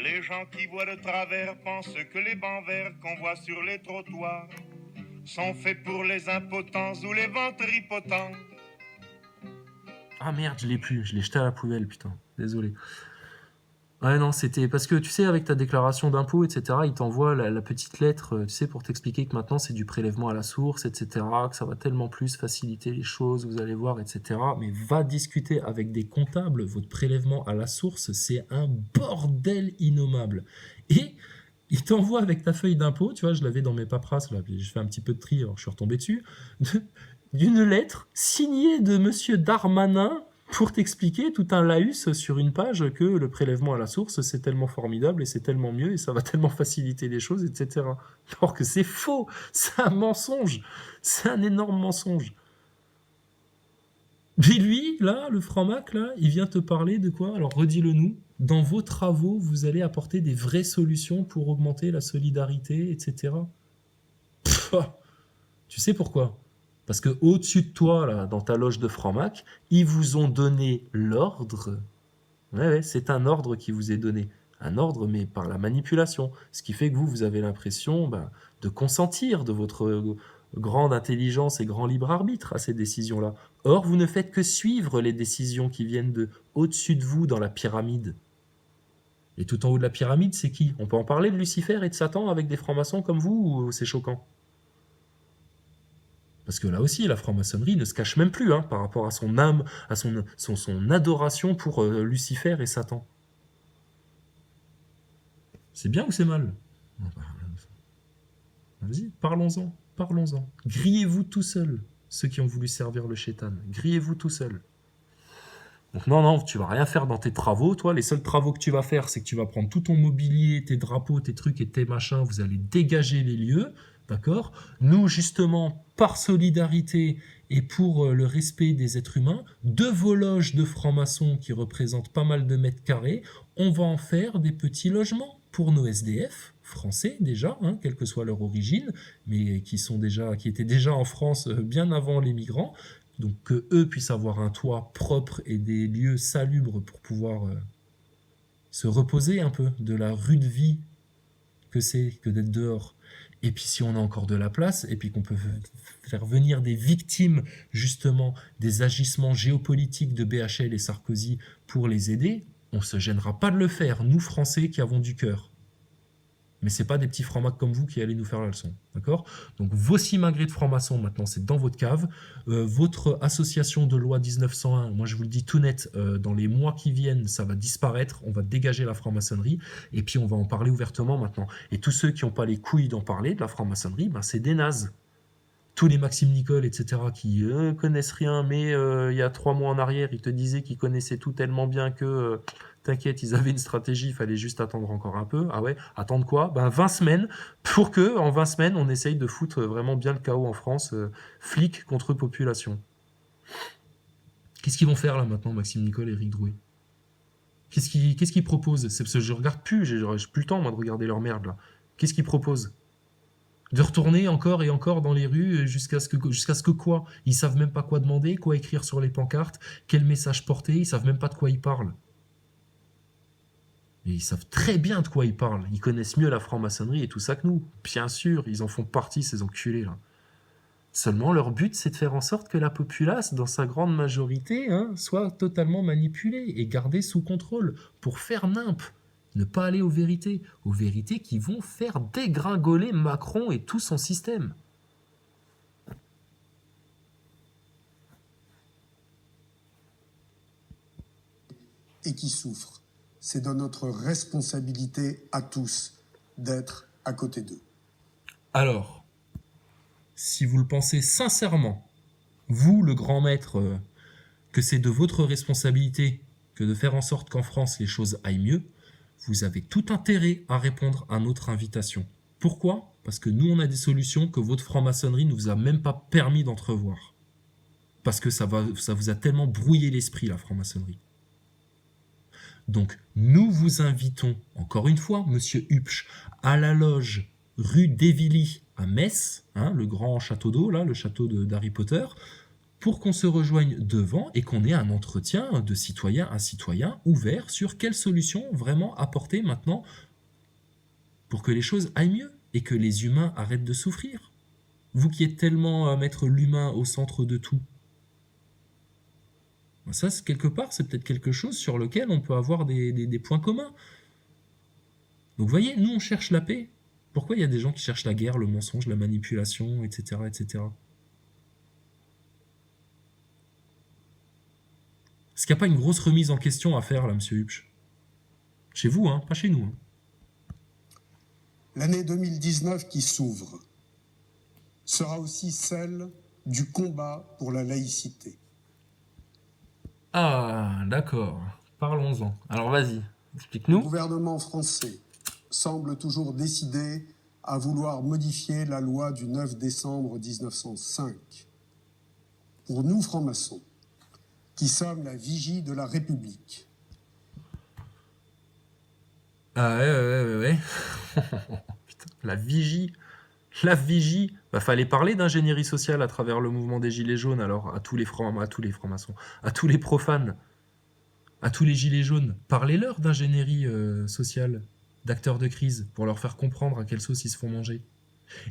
Les gens qui voient de travers pensent que les bancs verts qu'on voit sur les trottoirs sont faits pour les impotents ou les ventripotents. Ah merde, je l'ai plus, je l'ai jeté à la poubelle, putain. Désolé. Ouais, non, c'était parce que tu sais, avec ta déclaration d'impôt, etc., il t'envoie la petite lettre, tu sais, pour t'expliquer que maintenant c'est du prélèvement à la source, etc., que ça va tellement plus faciliter les choses, vous allez voir, etc. Mais va discuter avec des comptables, votre prélèvement à la source, c'est un bordel innommable. Et il t'envoie avec ta feuille d'impôt, tu vois, je l'avais dans mes paperasses, là, puis je fais un petit peu de tri, alors je suis retombé dessus, d'une lettre signée de Monsieur Darmanin pour t'expliquer tout un laïus sur une page que le prélèvement à la source, c'est tellement formidable et c'est tellement mieux et ça va tellement faciliter les choses, etc. Alors que c'est faux, c'est un mensonge, c'est un énorme mensonge. Mais lui, là, le franc-mac, là, il vient te parler de quoi? Alors redis-le nous. Dans vos travaux, vous allez apporter des vraies solutions pour augmenter la solidarité, etc. Pff, tu sais pourquoi? Parce que au-dessus de toi, là, dans ta loge de franc-mac, ils vous ont donné l'ordre. Ouais, c'est un ordre qui vous est donné. Un ordre, mais par la manipulation. Ce qui fait que vous avez l'impression de consentir de votre grande intelligence et grand libre arbitre à ces décisions-là. Or, vous ne faites que suivre les décisions qui viennent de au-dessus de vous dans la pyramide. Et tout en haut de la pyramide, c'est qui? On peut en parler de Lucifer et de Satan avec des francs-maçons comme vous ou c'est choquant? Parce que là aussi, la franc-maçonnerie ne se cache même plus par rapport à son âme, à son adoration pour Lucifer et Satan. C'est bien ou c'est mal? Vas-y, parlons-en, parlons-en. Grillez-vous tout seul, ceux qui ont voulu servir le chétan. Grillez-vous tout seul. Donc non, tu vas rien faire dans tes travaux, toi. Les seuls travaux que tu vas faire, c'est que tu vas prendre tout ton mobilier, tes drapeaux, tes trucs et tes machins, vous allez dégager les lieux, d'accord? Nous, justement, par solidarité et pour le respect des êtres humains, de vos loges de francs-maçons qui représentent pas mal de mètres carrés, on va en faire des petits logements pour nos SDF, français déjà, quelle que soit leur origine, mais qui étaient déjà en France bien avant les migrants, donc que eux puissent avoir un toit propre et des lieux salubres pour pouvoir se reposer un peu de la rude vie que c'est que d'être dehors. Et puis si on a encore de la place, et puis qu'on peut faire venir des victimes justement des agissements géopolitiques de BHL et Sarkozy pour les aider, on se gênera pas de le faire, nous Français qui avons du cœur. Mais c'est pas des petits francs-macs comme vous qui allez nous faire la leçon, d'accord? Donc vos simagrées de francs-maçons, maintenant, c'est dans votre cave. Votre association de loi 1901, moi je vous le dis tout net, dans les mois qui viennent, ça va disparaître, on va dégager la franc-maçonnerie, et puis on va en parler ouvertement maintenant. Et tous ceux qui n'ont pas les couilles d'en parler, de la franc-maçonnerie, c'est des nazes. Tous les Maxime Nicole, etc., qui connaissent rien, mais il y a 3 mois en arrière, ils te disaient qu'ils connaissaient tout tellement bien que, t'inquiète, ils avaient une stratégie, il fallait juste attendre encore un peu. Ah ouais, attendre quoi? 20 semaines, pour que, en 20 semaines, on essaye de foutre vraiment bien le chaos en France, flics contre population. Qu'est-ce qu'ils vont faire là maintenant, Maxime Nicole et Eric Drouet? Qu'est-ce qu'ils proposent? C'est parce que je regarde plus, j'ai plus le temps, moi, de regarder leur merde, là. Qu'est-ce qu'ils proposent? De retourner encore et encore dans les rues jusqu'à ce que quoi? Ils savent même pas quoi demander, quoi écrire sur les pancartes, quel message porter, ils savent même pas de quoi ils parlent. Et ils savent très bien de quoi ils parlent. Ils connaissent mieux la franc-maçonnerie et tout ça que nous. Bien sûr, ils en font partie, ces enculés là. Seulement, leur but, c'est de faire en sorte que la populace, dans sa grande majorité, soit totalement manipulée et gardée sous contrôle pour faire nimp. Ne pas aller aux vérités qui vont faire dégringoler Macron et tout son système. Et qui souffrent. C'est dans notre responsabilité à tous d'être à côté d'eux. Alors, si vous le pensez sincèrement, vous, le grand maître, que c'est de votre responsabilité que de faire en sorte qu'en France les choses aillent mieux, vous avez tout intérêt à répondre à notre invitation. Pourquoi? Parce que nous, on a des solutions que votre franc-maçonnerie ne vous a même pas permis d'entrevoir. Parce que ça vous a tellement brouillé l'esprit, la franc-maçonnerie. Donc, nous vous invitons, encore une fois, Monsieur Hupsch, à la loge rue d'Évilly à Metz, le grand château d'eau, là, le château d'Harry Potter. pour qu'on se rejoigne devant et qu'on ait un entretien de citoyen à citoyen ouvert sur quelles solutions vraiment apporter maintenant pour que les choses aillent mieux et que les humains arrêtent de souffrir. Vous qui êtes tellement à mettre l'humain au centre de tout. Ça, quelque part, c'est peut-être quelque chose sur lequel on peut avoir des points communs. Donc vous voyez, nous on cherche la paix. Pourquoi il y a des gens qui cherchent la guerre, le mensonge, la manipulation, etc. etc. Est-ce qu'il n'y a pas une grosse remise en question à faire là, monsieur Hupsch? Chez vous, hein, pas chez nous. Hein. L'année 2019 qui s'ouvre sera aussi celle du combat pour la laïcité. Ah, d'accord. Parlons-en. Alors vas-y, Le explique-nous. gouvernement français semble toujours décidé à vouloir modifier la loi du 9 décembre 1905. Pour nous, francs-maçons, qui sommes la vigie de la République, Ah ouais. Putain, la vigie. La vigie. Bah, fallait parler d'ingénierie sociale à travers le mouvement des Gilets jaunes, alors, à tous les francs-maçons, à tous les profanes, à tous les Gilets jaunes. Parlez-leur d'ingénierie sociale, d'acteurs de crise, pour leur faire comprendre à quelle sauce ils se font manger.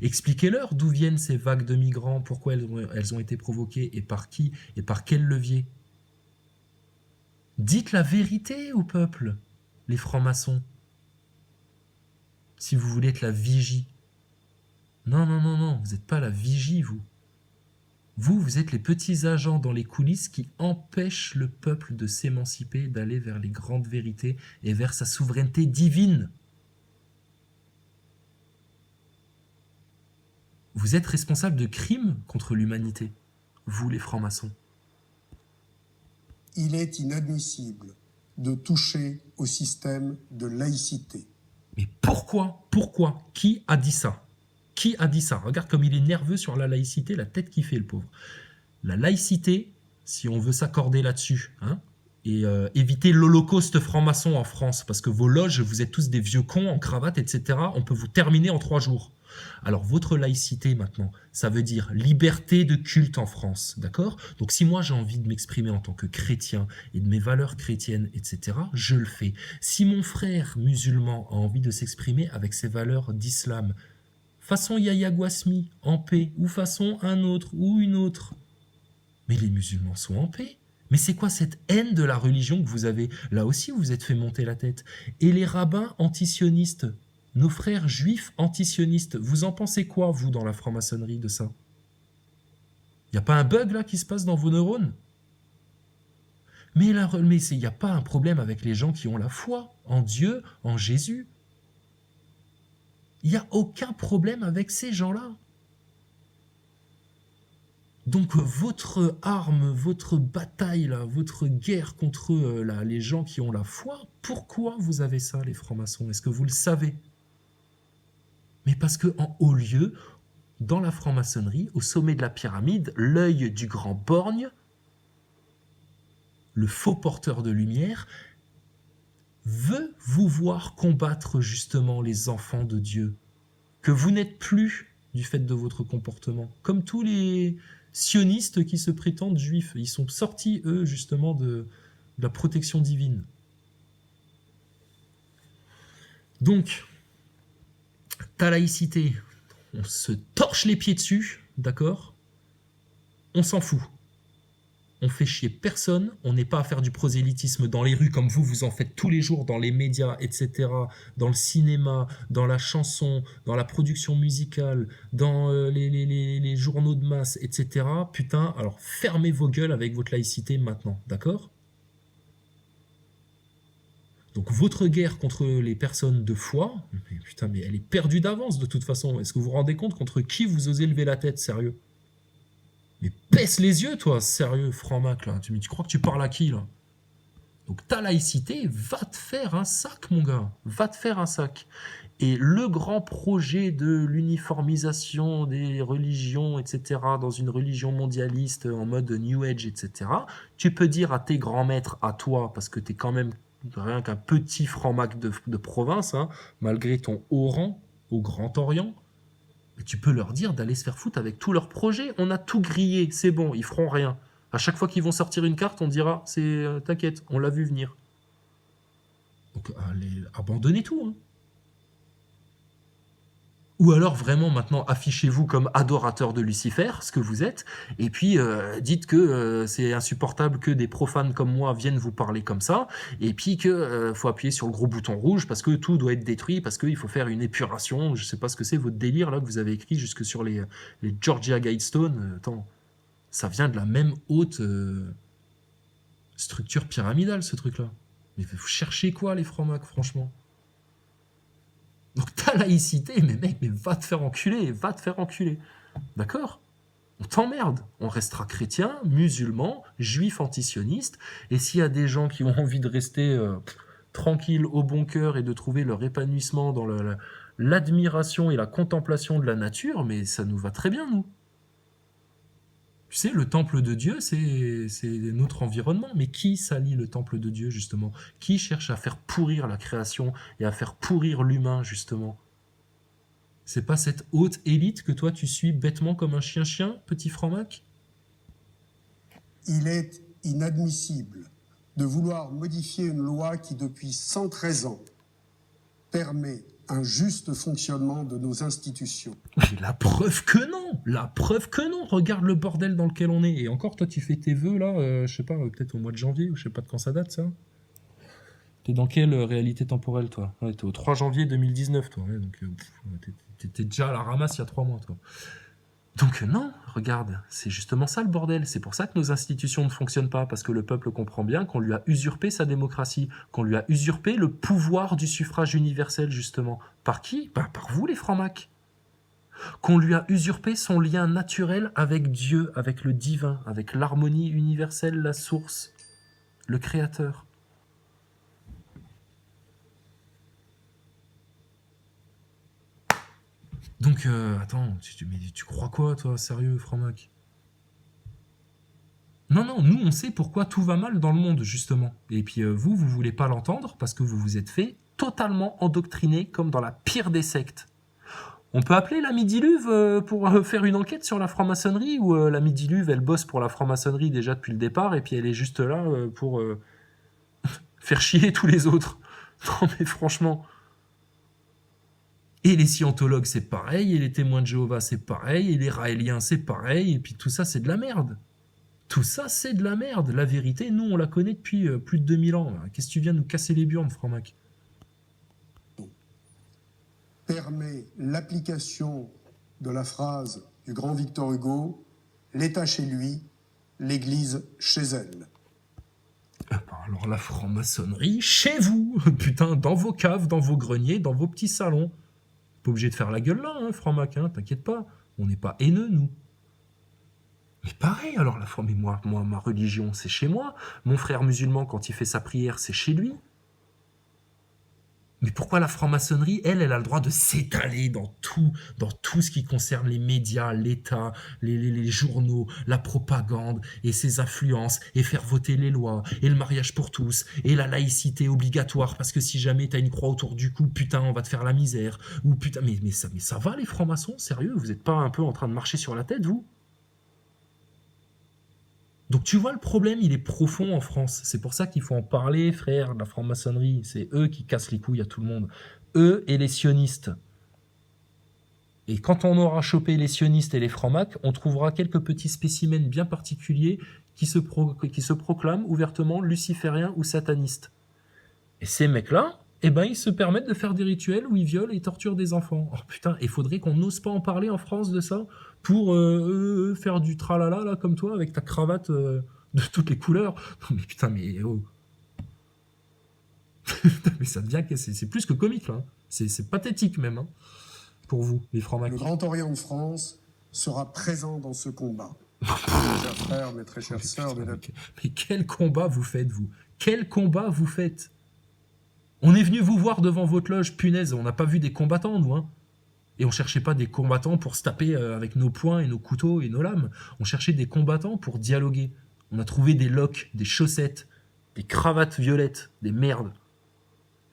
Expliquez-leur d'où viennent ces vagues de migrants, pourquoi elles ont été provoquées, et par qui, et par quel levier. Dites la vérité au peuple, les francs-maçons. Si vous voulez être la vigie. Non, vous n'êtes pas la vigie, vous. Vous êtes les petits agents dans les coulisses qui empêchent le peuple de s'émanciper, d'aller vers les grandes vérités et vers sa souveraineté divine. Vous êtes responsable de crimes contre l'humanité, vous les francs-maçons. il est inadmissible de toucher au système de laïcité. Mais pourquoi? Qui a dit ça? Qui a dit ça? Regarde comme il est nerveux sur la laïcité, la tête qui fait le pauvre. La laïcité, si on veut s'accorder là-dessus, hein, et éviter l'holocauste franc-maçon en France, parce que vos loges, vous êtes tous des vieux cons en cravate, etc., on peut vous terminer en 3 jours. Alors votre laïcité maintenant, ça veut dire liberté de culte en France, d'accord? Donc si moi j'ai envie de m'exprimer en tant que chrétien et de mes valeurs chrétiennes, etc., je le fais. Si mon frère musulman a envie de s'exprimer avec ses valeurs d'islam, façon Yahya Gouasmi, en paix, ou façon un autre ou une autre, mais les musulmans sont en paix. Mais c'est quoi cette haine de la religion que vous avez? Là aussi, vous vous êtes fait monter la tête. Et les rabbins antisionistes, nos frères juifs antisionistes, vous en pensez quoi, vous, dans la franc-maçonnerie, de ça? Il n'y a pas un bug, là, qui se passe dans vos neurones? Mais il n'y a pas un problème avec les gens qui ont la foi en Dieu, en Jésus. Il n'y a aucun problème avec ces gens-là. Donc votre arme, votre bataille, là, votre guerre contre les gens qui ont la foi, pourquoi vous avez ça, les francs-maçons? Est-ce que vous le savez? Mais parce qu'en haut lieu, dans la franc-maçonnerie, au sommet de la pyramide, l'œil du grand borgne, le faux porteur de lumière, veut vous voir combattre justement les enfants de Dieu, que vous n'êtes plus du fait de votre comportement, comme tous les sionistes qui se prétendent juifs. Ils sont sortis, eux, justement, de la protection divine. Donc, ta laïcité, on se torche les pieds dessus, d'accord? On s'en fout. On fait chier personne, on n'est pas à faire du prosélytisme dans les rues comme vous en faites tous les jours dans les médias, etc., dans le cinéma, dans la chanson, dans la production musicale, dans les journaux de masse, etc. Putain, alors fermez vos gueules avec votre laïcité maintenant, d'accord? Donc votre guerre contre les personnes de foi, putain, mais elle est perdue d'avance de toute façon. Est-ce que vous vous rendez compte contre qui vous osez lever la tête, sérieux? Mais baisse les yeux, toi, sérieux, franc-mac, là. Tu crois que tu parles à qui, là? Donc ta laïcité va te faire un sac, mon gars. Va te faire un sac. Et le grand projet de l'uniformisation des religions, etc., dans une religion mondialiste en mode New Age, etc., tu peux dire à tes grands maîtres, à toi, parce que t'es quand même rien qu'un petit franc-mac de province, hein, malgré ton haut rang au Grand Orient, Mais tu peux leur dire d'aller se faire foutre avec tous leurs projets. On a tout grillé, c'est bon, ils feront rien. À chaque fois qu'ils vont sortir une carte, on dira, t'inquiète, on l'a vu venir. Donc, allez, abandonnez tout. Hein. Ou alors, vraiment, maintenant, affichez-vous comme adorateur de Lucifer, ce que vous êtes, et puis dites que c'est insupportable que des profanes comme moi viennent vous parler comme ça, et puis que faut appuyer sur le gros bouton rouge parce que tout doit être détruit, parce qu'il faut faire une épuration. Je sais pas ce que c'est, votre délire, là, que vous avez écrit jusque sur les Georgia Guidestones. Attends, ça vient de la même haute structure pyramidale, ce truc-là. Mais vous cherchez quoi, les francs-macs, franchement? Donc ta laïcité, mais mec, mais va te faire enculer, va te faire enculer. D'accord? On t'emmerde. On restera chrétien, musulman, juif antisioniste, et s'il y a des gens qui ont envie de rester tranquilles, au bon cœur, et de trouver leur épanouissement dans l'admiration et la contemplation de la nature, mais ça nous va très bien, nous. Tu sais, le temple de Dieu, c'est notre environnement. Mais qui salit le temple de Dieu, justement? Qui cherche à faire pourrir la création et à faire pourrir l'humain, justement? C'est pas cette haute élite que toi, tu suis bêtement comme un chien-chien, petit franc-mac? Il est inadmissible de vouloir modifier une loi qui, depuis 113 ans, permet un juste fonctionnement de nos institutions. Mais la preuve que non! La preuve que non! Regarde le bordel dans lequel on est. Et encore, toi, tu fais tes vœux, là, je sais pas, peut-être au mois de janvier, ou je sais pas de quand ça date, ça. T'es dans quelle réalité temporelle, toi? Ouais, t'es au 3 janvier 2019, toi. Ouais, donc, t'es déjà à la ramasse il y a 3 mois, toi. Donc non, regarde, c'est justement ça le bordel. C'est pour ça que nos institutions ne fonctionnent pas, parce que le peuple comprend bien qu'on lui a usurpé sa démocratie, qu'on lui a usurpé le pouvoir du suffrage universel, justement. Par qui? Ben, par vous, les francs-macs. Qu'on lui a usurpé son lien naturel avec Dieu, avec le divin, avec l'harmonie universelle, la source, le créateur. Donc, attends, mais tu crois quoi, toi, sérieux, franc-mac? Non, non, nous, on sait pourquoi tout va mal dans le monde, justement. Et puis, vous voulez pas l'entendre parce que vous vous êtes fait totalement endoctriner comme dans la pire des sectes. On peut appeler la Midiluve pour faire une enquête sur la franc-maçonnerie, ou la Midiluve, elle bosse pour la franc-maçonnerie déjà depuis le départ, et puis elle est juste là pour faire chier tous les autres. Non, mais franchement... Et les scientologues, c'est pareil, et les témoins de Jéhovah, c'est pareil, et les raéliens, c'est pareil, et puis tout ça, c'est de la merde. Tout ça, c'est de la merde. La vérité, nous, on la connaît depuis plus de 2000 ans. Qu'est-ce que tu viens nous casser les burnes, franc-mac? Permet l'application de la phrase du grand Victor Hugo, « L'État chez lui, l'Église chez elle ». Alors la franc-maçonnerie, chez vous. Putain, dans vos caves, dans vos greniers, dans vos petits salons. Pas obligé de faire la gueule là, hein, franc-mac, hein, t'inquiète pas. On n'est pas haineux, nous. Mais pareil, alors la foi, mais moi, ma religion, c'est chez moi. Mon frère musulman, quand il fait sa prière, c'est chez lui. Mais pourquoi la franc-maçonnerie, elle a le droit de s'étaler dans tout ce qui concerne les médias, l'État, les journaux, la propagande et ses influences, et faire voter les lois, et le mariage pour tous, et la laïcité obligatoire, parce que si jamais t'as une croix autour du cou, putain, on va te faire la misère. Ou putain, mais ça va les francs-maçons, sérieux? Vous êtes pas un peu en train de marcher sur la tête, vous? Donc tu vois, le problème, il est profond en France. C'est pour ça qu'il faut en parler, frère, de la franc-maçonnerie. C'est eux qui cassent les couilles à tout le monde. Eux et les sionistes. Et quand on aura chopé les sionistes et les francs-macs, on trouvera quelques petits spécimens bien particuliers qui se proclament ouvertement lucifériens ou satanistes. Et ces mecs-là, eh ben, ils se permettent de faire des rituels où ils violent et torturent des enfants. Oh putain, il faudrait qu'on n'ose pas en parler en France de ça pour faire du tralala, là, comme toi, avec ta cravate de toutes les couleurs. Non, mais putain, mais oh. Mais ça devient que c'est plus que comique, là. C'est pathétique, même, hein, pour vous, les francs-macs. Le Grand Orient de France sera présent dans ce combat. Mes chers frères, mes très chères sœurs, mais quel combat vous faites, vous? Quel combat vous faites? On est venu vous voir devant votre loge, punaise, on n'a pas vu des combattants, nous, hein. Et on cherchait pas des combattants pour se taper avec nos poings et nos couteaux et nos lames. On cherchait des combattants pour dialoguer. On a trouvé des loques, des chaussettes, des cravates violettes, des merdes,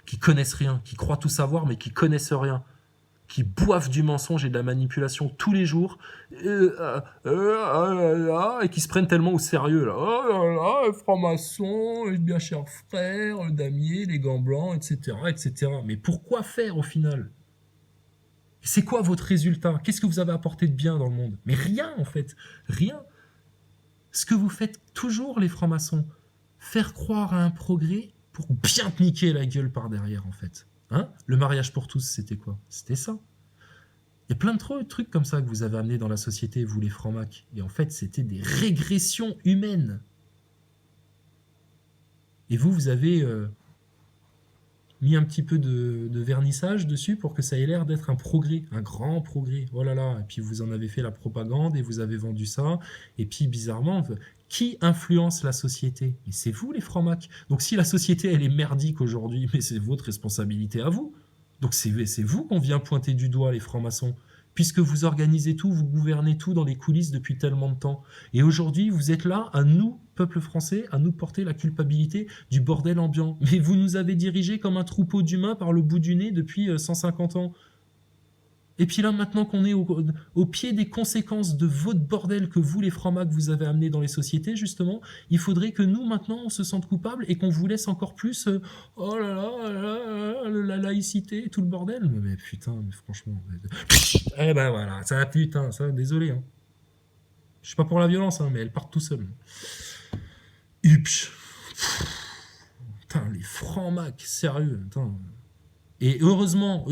qui connaissent rien, qui croient tout savoir, mais qui connaissent rien. qui boivent du mensonge et de la manipulation tous les jours, et qui se prennent tellement au sérieux, là. Oh là là, franc-maçon, bien cher frère, le damier, les gants blancs, etc., etc. Mais pourquoi faire au final? C'est quoi votre résultat? Qu'est-ce que vous avez apporté de bien dans le monde? Mais rien, en fait. Rien. Ce que vous faites toujours, les francs-maçons, faire croire à un progrès pour bien te niquer la gueule par derrière, en fait. Hein? Le mariage pour tous, c'était quoi? C'était ça. Il y a plein de trucs comme ça que vous avez amenés dans la société, vous les francs-macs. Et en fait, c'était des régressions humaines. Et vous avez mis un petit peu de vernissage dessus pour que ça ait l'air d'être un progrès, un grand progrès. Oh là là. Et puis vous en avez fait la propagande et vous avez vendu ça. Et puis bizarrement, qui influence la société? Mais c'est vous les francs-macs. Donc si la société elle est merdique aujourd'hui, mais c'est votre responsabilité à vous. Donc c'est vous qu'on vient pointer du doigt, les francs-maçons, puisque vous organisez tout, vous gouvernez tout dans les coulisses depuis tellement de temps. Et aujourd'hui, vous êtes là, à nous, peuple français, à nous porter la culpabilité du bordel ambiant. Mais vous nous avez dirigés comme un troupeau d'humains par le bout du nez depuis 150 ans. Et puis là, maintenant qu'on est au pied des conséquences de votre bordel que vous, les francs-macs, vous avez amené dans les sociétés, justement, il faudrait que nous, maintenant, on se sente coupables et qu'on vous laisse encore plus oh là là, la laïcité et tout le bordel. Mais putain, mais franchement... Eh ben voilà, ça putain, ça, désolé. Hein. Je suis pas pour la violence, hein, mais elles partent tout seules. Upch. Putain, les francs-macs, sérieux, putain... Et heureusement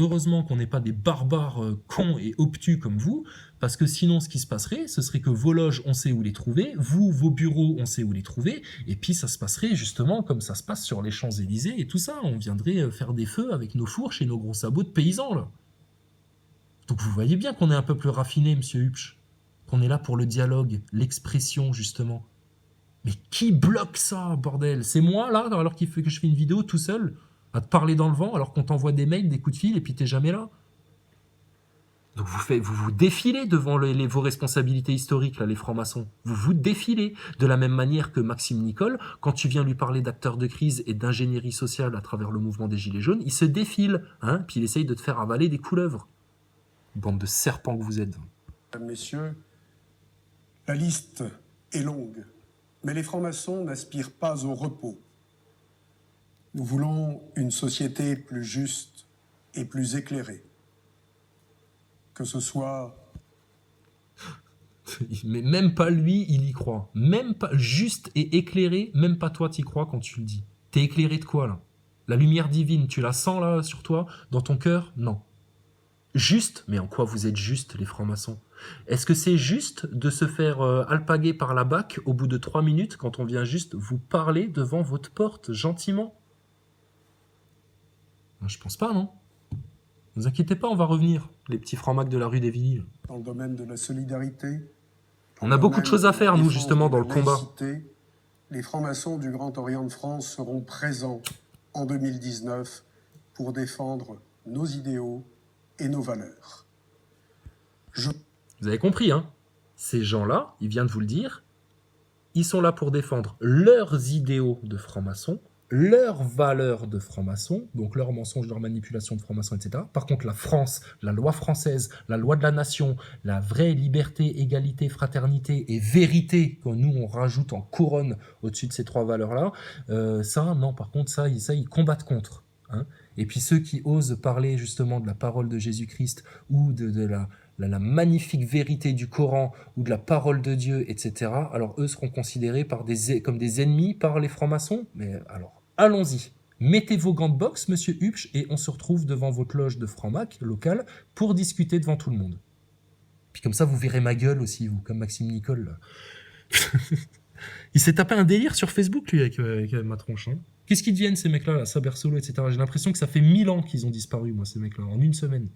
qu'on n'est pas des barbares cons et obtus comme vous, parce que sinon ce qui se passerait, ce serait que vos loges, on sait où les trouver, vous, vos bureaux, on sait où les trouver, et puis ça se passerait justement comme ça se passe sur les Champs-Élysées et tout ça, on viendrait faire des feux avec nos fourches et nos gros sabots de paysans, là. Donc vous voyez bien qu'on est un peuple raffiné, monsieur Hupsch, qu'on est là pour le dialogue, l'expression, justement. Mais qui bloque ça, bordel? C'est moi, là, alors que je fais une vidéo tout seul à te parler dans le vent alors qu'on t'envoie des mails, des coups de fil et puis t'es jamais là. Donc vous vous défilez devant vos responsabilités historiques, là, les francs-maçons. Vous vous défilez de la même manière que Maxime Nicole, quand tu viens lui parler d'acteurs de crise et d'ingénierie sociale à travers le mouvement des Gilets jaunes, il se défile, hein, puis il essaye de te faire avaler des couleuvres. Bande de serpents que vous êtes. Mesdames, Messieurs, la liste est longue, mais les francs-maçons n'aspirent pas au repos. Nous voulons une société plus juste et plus éclairée. Que ce soit... Mais même pas lui, il y croit. Même pas juste et éclairé, même pas toi t'y crois quand tu le dis. T'es éclairé de quoi, là? La lumière divine, tu la sens, là, sur toi, dans ton cœur? Non. Juste? Mais en quoi vous êtes juste, les francs-maçons? Est-ce que c'est juste de se faire alpaguer par la BAC au bout de 3 minutes quand on vient juste vous parler devant votre porte, gentiment? Je pense pas, non? Ne vous inquiétez pas, on va revenir, les petits francs-macs de la rue des Villiers. Dans le domaine de la solidarité, on a beaucoup de choses à faire, nous, justement, dans le combat. Les francs-maçons du Grand Orient de France seront présents en 2019 pour défendre nos idéaux et nos valeurs. Vous avez compris, hein? Ces gens-là, il vient de vous le dire, ils sont là pour défendre leurs idéaux de francs-maçons, leurs valeurs de francs-maçons, donc leurs mensonges, leurs manipulations de francs-maçons, etc. Par contre, la France, la loi française, la loi de la nation, la vraie liberté, égalité, fraternité et vérité, que nous, on rajoute en couronne au-dessus de ces 3 valeurs-là, ça, non, par contre, ça, ils combattent contre. Hein. Et puis ceux qui osent parler justement de la parole de Jésus-Christ ou de la magnifique vérité du Coran ou de la parole de Dieu, etc., alors eux seront considérés comme des ennemis par les francs-maçons. Mais alors, allons-y. Mettez vos gants de boxe, monsieur Hupsch, et on se retrouve devant votre loge de franc-mac locale pour discuter devant tout le monde. Puis comme ça, vous verrez ma gueule aussi, vous, comme Maxime Nicole. Là. Il s'est tapé un délire sur Facebook, lui, avec ma tronche. Hein. Qu'est-ce qu'ils deviennent, ces mecs-là, là, Saber Solo, etc. J'ai l'impression que ça fait 1000 ans qu'ils ont disparu, moi, ces mecs-là, en une semaine.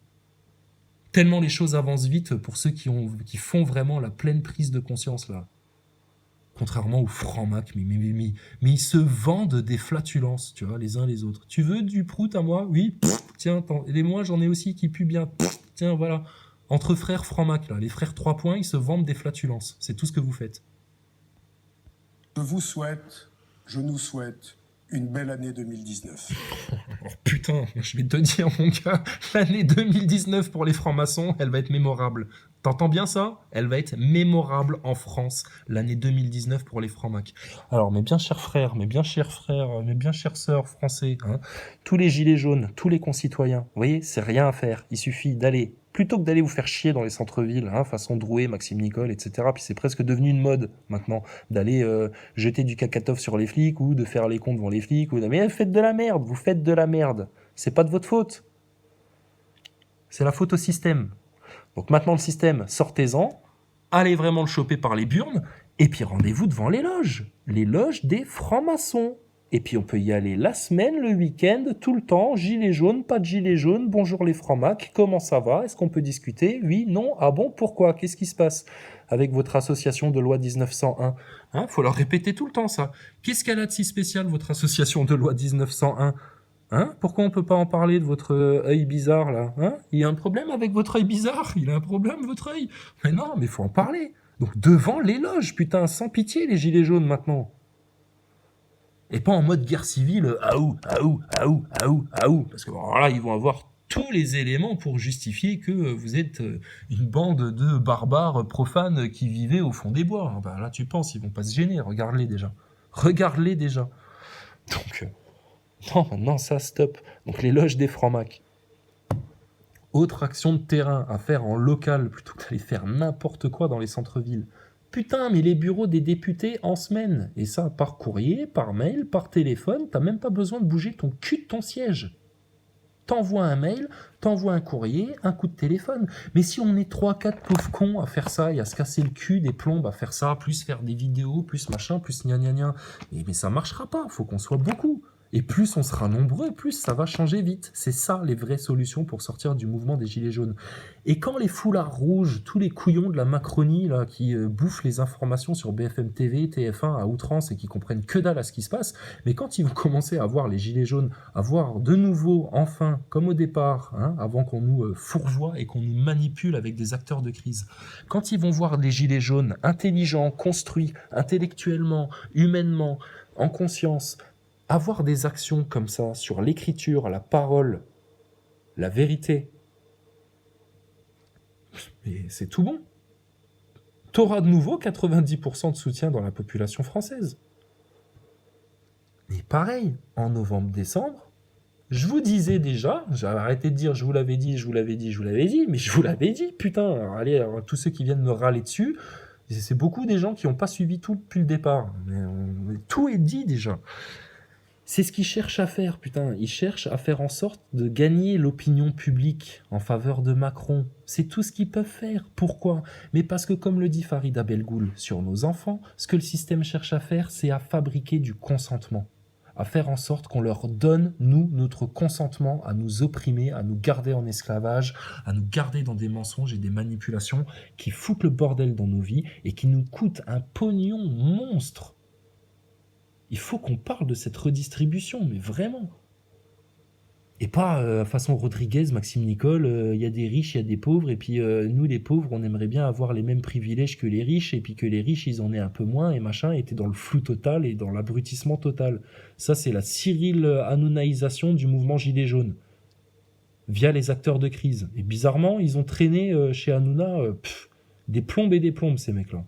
Tellement les choses avancent vite pour ceux qui font vraiment la pleine prise de conscience, là. Contrairement aux francs-macs, mais ils se vendent des flatulences, tu vois, les uns les autres. Tu veux du prout à moi? Oui, tiens, et moi, j'en ai aussi qui puent bien. Tiens, voilà. Entre frères francs-macs, là, les frères 3 points, ils se vendent des flatulences. C'est tout ce que vous faites. Je nous souhaite une belle année 2019. putain, je vais te dire, mon gars, l'année 2019 pour les francs-maçons, elle va être mémorable. T'entends bien ça? Elle va être mémorable en France, l'année 2019 pour les francs-macs. Alors, mes bien chers frères, mes bien chères sœurs français, hein, tous les gilets jaunes, tous les concitoyens, vous voyez, c'est rien à faire. Il suffit d'aller, plutôt que d'aller vous faire chier dans les centres-villes, hein, façon Drouet, Maxime Nicole, etc. Puis c'est presque devenu une mode maintenant d'aller jeter du cacatof sur les flics ou de faire les cons devant les flics. Mais faites de la merde, vous faites de la merde. C'est pas de votre faute. C'est la faute au système. Donc maintenant le système, sortez-en, allez vraiment le choper par les burnes, et puis rendez-vous devant les loges des francs-maçons. Et puis on peut y aller la semaine, le week-end, tout le temps, gilet jaune, pas de gilet jaune, bonjour les francs-macs, comment ça va? Est-ce qu'on peut discuter? Oui, non, ah bon, pourquoi? Qu'est-ce qui se passe avec votre association de loi 1901? Hein, faut leur répéter tout le temps ça. Qu'est-ce qu'elle a de si spécial, votre association de loi 1901? Hein? Pourquoi on peut pas en parler de votre œil bizarre là? Hein? Il y a un problème avec votre œil bizarre? Il a un problème votre œil? Mais non, mais faut en parler. Donc devant les loges, putain, sans pitié les gilets jaunes maintenant. Et pas en mode guerre civile, aou, aou, aou, aou, aou. Parce que bon, là, ils vont avoir tous les éléments pour justifier que vous êtes une bande de barbares profanes qui vivaient au fond des bois. Ben là, tu penses, ils vont pas se gêner. Regarde-les déjà. Regarde-les déjà. Donc, non, maintenant, ça, stop. Donc, les loges des francs-macs. Autre action de terrain à faire en local, plutôt que d'aller faire n'importe quoi dans les centres-villes. Putain, mais les bureaux des députés en semaine. Et ça, par courrier, par mail, par téléphone, t'as même pas besoin de bouger ton cul de ton siège. T'envoies un mail, t'envoies un courrier, un coup de téléphone. Mais si on est 3-4 pauvres cons à faire ça et à se casser le cul des plombes à faire ça, plus faire des vidéos, plus machin, plus gna gna gna, mais ça marchera pas, faut qu'on soit beaucoup. Et plus on sera nombreux, plus ça va changer vite. C'est ça les vraies solutions pour sortir du mouvement des Gilets jaunes. Et quand les foulards rouges, tous les couillons de la Macronie là, qui bouffent les informations sur BFM TV, TF1 à outrance et qui comprennent que dalle à ce qui se passe, mais quand ils vont commencer à voir les Gilets jaunes, à voir de nouveau, enfin, comme au départ, hein, avant qu'on nous fourvoie et qu'on nous manipule avec des acteurs de crise, quand ils vont voir les Gilets jaunes intelligents, construits, intellectuellement, humainement, en conscience, avoir des actions comme ça sur l'écriture, la parole, la vérité, et c'est tout bon. T'auras de nouveau 90% de soutien dans la population française. Et pareil, en novembre-décembre, je vous disais déjà, j'avais arrêté de dire je vous l'avais dit, mais je vous l'avais dit, putain, alors, tous ceux qui viennent me râler dessus, c'est beaucoup des gens qui n'ont pas suivi tout depuis le départ. Mais tout est dit déjà. C'est ce qu'ils cherchent à faire, putain. Ils cherchent à faire en sorte de gagner l'opinion publique en faveur de Macron. C'est tout ce qu'ils peuvent faire. Pourquoi? Mais parce que, comme le dit Farid Abelgoul sur nos enfants, ce que le système cherche à faire, c'est à fabriquer du consentement. À faire en sorte qu'on leur donne, nous, notre consentement à nous opprimer, à nous garder en esclavage, à nous garder dans des mensonges et des manipulations qui foutent le bordel dans nos vies et qui nous coûtent un pognon monstre. Il faut qu'on parle de cette redistribution, mais vraiment. Et pas façon Rodriguez, Maxime Nicole, il y a des riches, il y a des pauvres, et puis nous les pauvres, on aimerait bien avoir les mêmes privilèges que les riches, et puis que les riches, ils en aient un peu moins, et machin, et t'es dans le flou total et dans l'abrutissement total. Ça, c'est la Cyril Hanonaisation du mouvement Gilets jaunes, via les acteurs de crise. Et bizarrement, ils ont traîné chez Hanouna des plombes et des plombes, ces mecs-là.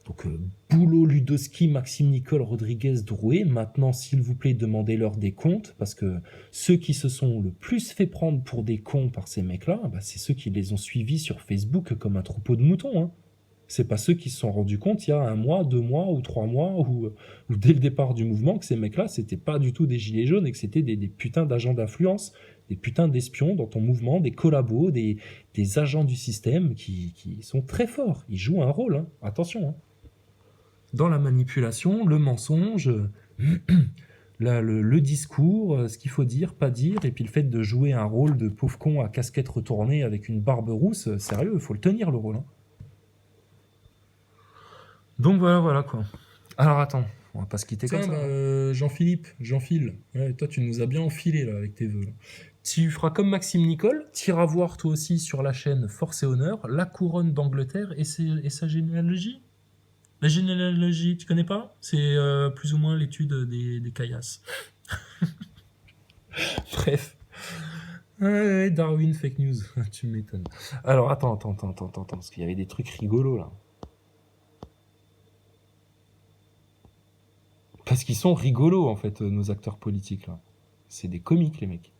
Donc, Boulot, Ludowski, Maxime Nicole, Rodriguez, Drouet, maintenant, s'il vous plaît, demandez-leur des comptes, parce que ceux qui se sont le plus fait prendre pour des cons par ces mecs-là, bah, c'est ceux qui les ont suivis sur Facebook comme un troupeau de moutons. Hein. C'est pas ceux qui se sont rendus compte il y a 1 mois, 2 mois ou 3 mois, ou dès le départ du mouvement, que ces mecs-là, c'était pas du tout des gilets jaunes et que c'était des putains d'agents d'influence, des putains d'espions dans ton mouvement, des collabos, des agents du système qui sont très forts. Ils jouent un rôle, hein. Attention, hein. Dans la manipulation, le mensonge, le discours, ce qu'il faut dire, pas dire, et puis le fait de jouer un rôle de pauvre con à casquette retournée avec une barbe rousse, sérieux, il faut le tenir le rôle. Hein. Donc voilà quoi. Alors attends, on va pas se quitter comme ça. Jean-Philippe, ouais, toi tu nous as bien enfilé là avec tes vœux. Là. Tu feras comme Maxime Nicole, tu iras voir toi aussi sur la chaîne Force et Honneur, la couronne d'Angleterre et sa généalogie. La généalogie, tu connais pas? C'est plus ou moins l'étude des caillasses. Bref. Ouais, Darwin, fake news. Tu m'étonnes. Alors, attends, parce qu'il y avait des trucs rigolos, là. Parce qu'ils sont rigolos, en fait, nos acteurs politiques, là. C'est des comiques, les mecs.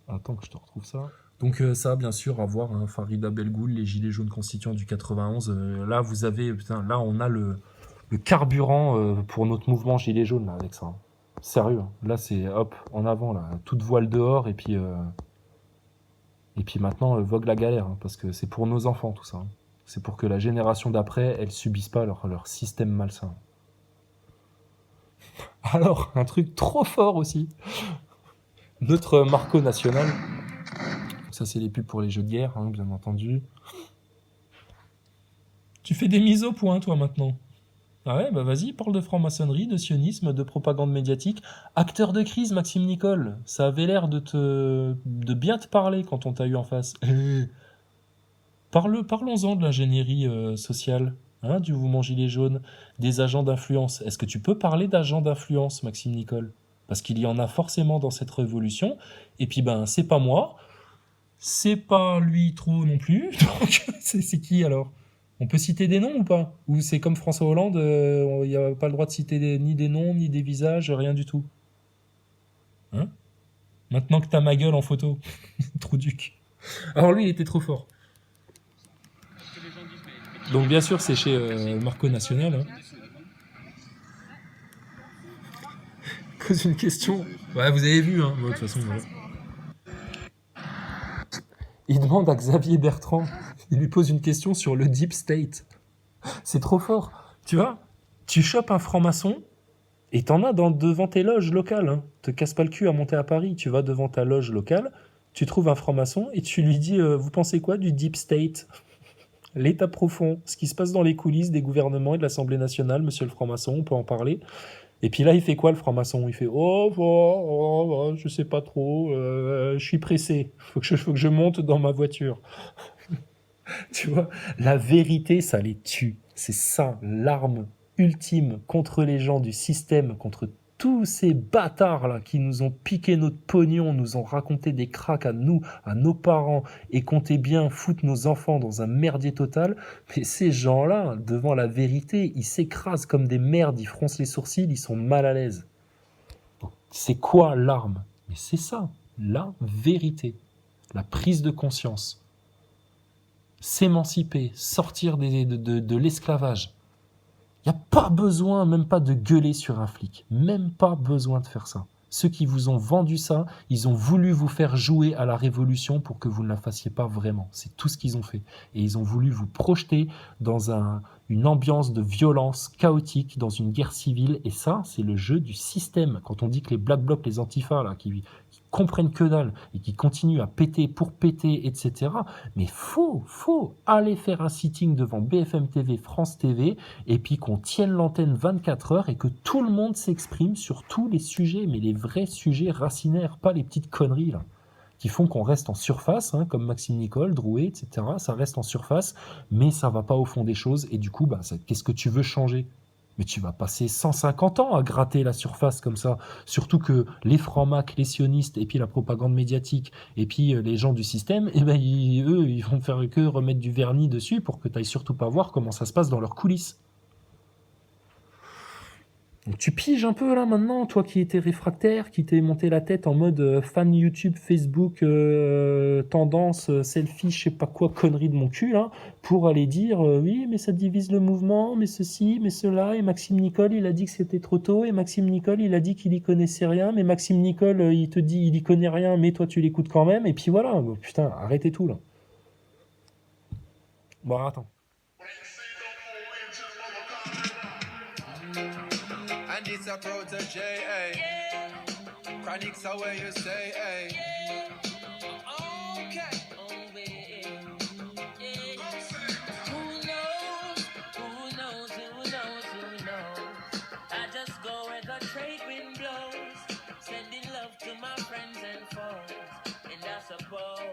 Attends que je te retrouve ça. Donc ça, bien sûr, à voir, hein, Farida Belgoul, les Gilets jaunes constituants du 91. Là, vous avez, putain, là, on a le carburant pour notre mouvement Gilets jaunes, là, avec ça. Hein. Sérieux. Hein. Là, c'est, hop, en avant, là. Toute voile dehors, et puis maintenant, vogue la galère, hein, parce que c'est pour nos enfants, tout ça. Hein. C'est pour que la génération d'après, elle subisse pas leur système malsain. Alors, un truc trop fort aussi. Notre Marco national... Ça, c'est les pubs pour les jeux de guerre, hein, bien entendu. Tu fais des mises au point, toi, maintenant. Ah ouais, bah vas-y, parle de franc-maçonnerie, de sionisme, de propagande médiatique. Acteur de crise, Maxime Nicole. Ça avait l'air de bien te parler quand on t'a eu en face. Parlons-en de l'ingénierie sociale, hein, du mouvement Gilets jaunes, des agents d'influence. Est-ce que tu peux parler d'agents d'influence, Maxime Nicole? Parce qu'il y en a forcément dans cette révolution. Et puis, ben, c'est pas moi. C'est pas lui trop non plus, donc c'est qui alors? On peut citer des noms ou pas? Ou c'est comme François Hollande, il n'y a pas le droit de citer ni des noms, ni des visages, rien du tout? Hein? Maintenant que t'as ma gueule en photo, trop duc. Alors lui, il était trop fort. Donc bien sûr, c'est chez Marco National. Hein. Pose une question. Ouais, vous avez vu, hein. Bon, de toute façon, voilà. Il demande à Xavier Bertrand, il lui pose une question sur le Deep State. C'est trop fort. Tu vois, tu chopes un franc-maçon et t'en as devant tes loges locales. Hein. Te casse pas le cul à monter à Paris. Tu vas devant ta loge locale, tu trouves un franc-maçon et tu lui dis vous pensez quoi du Deep State? L'état profond, ce qui se passe dans les coulisses des gouvernements et de l'Assemblée nationale, monsieur le franc-maçon, on peut en parler. Et puis là, il fait quoi le franc-maçon? Il fait je sais pas trop, je suis pressé, faut que je monte dans ma voiture. Tu vois, la vérité, ça les tue. C'est ça, l'arme ultime contre les gens du système, contre tous ces bâtards là qui nous ont piqué notre pognon, nous ont raconté des cracks à nous, à nos parents, et comptaient bien foutre nos enfants dans un merdier total. Mais ces gens-là, devant la vérité, ils s'écrasent comme des merdes, ils froncent les sourcils, ils sont mal à l'aise. C'est quoi l'arme? Mais c'est ça, la vérité, la prise de conscience. S'émanciper, sortir de l'esclavage. Il n'y a pas besoin, même pas de gueuler sur un flic. Même pas besoin de faire ça. Ceux qui vous ont vendu ça, ils ont voulu vous faire jouer à la révolution pour que vous ne la fassiez pas vraiment. C'est tout ce qu'ils ont fait. Et ils ont voulu vous projeter dans une ambiance de violence chaotique, dans une guerre civile. Et ça, c'est le jeu du système. Quand on dit que les Black Blocs, les Antifa, là, qui comprennent que dalle et qui continuent à péter pour péter, etc. Mais faut aller faire un sitting devant BFM TV, France TV, et puis qu'on tienne l'antenne 24 heures et que tout le monde s'exprime sur tous les sujets, mais les vrais sujets racinaires, pas les petites conneries là, qui font qu'on reste en surface, hein, comme Maxime Nicole, Drouet, etc. Ça reste en surface, mais ça va pas au fond des choses, et du coup, qu'est-ce que tu veux changer ? Mais tu vas passer 150 ans à gratter la surface comme ça. Surtout que les francs-macs, les sionistes, et puis la propagande médiatique, et puis les gens du système, eux, ils vont faire que remettre du vernis dessus pour que tu ailles surtout pas voir comment ça se passe dans leurs coulisses. Donc tu piges un peu là maintenant, toi qui étais réfractaire, qui t'es monté la tête en mode fan YouTube, Facebook, tendance, selfie, je sais pas quoi, connerie de mon cul là, pour aller dire oui mais ça divise le mouvement, mais ceci, mais cela, et Maxime Nicole il a dit que c'était trop tôt, et Maxime Nicole il a dit qu'il y connaissait rien, mais Maxime Nicole il te dit il y connaît rien, mais toi tu l'écoutes quand même, et puis voilà, putain arrêtez tout là. Bon attends. And it's a protege, Chronics are where you say,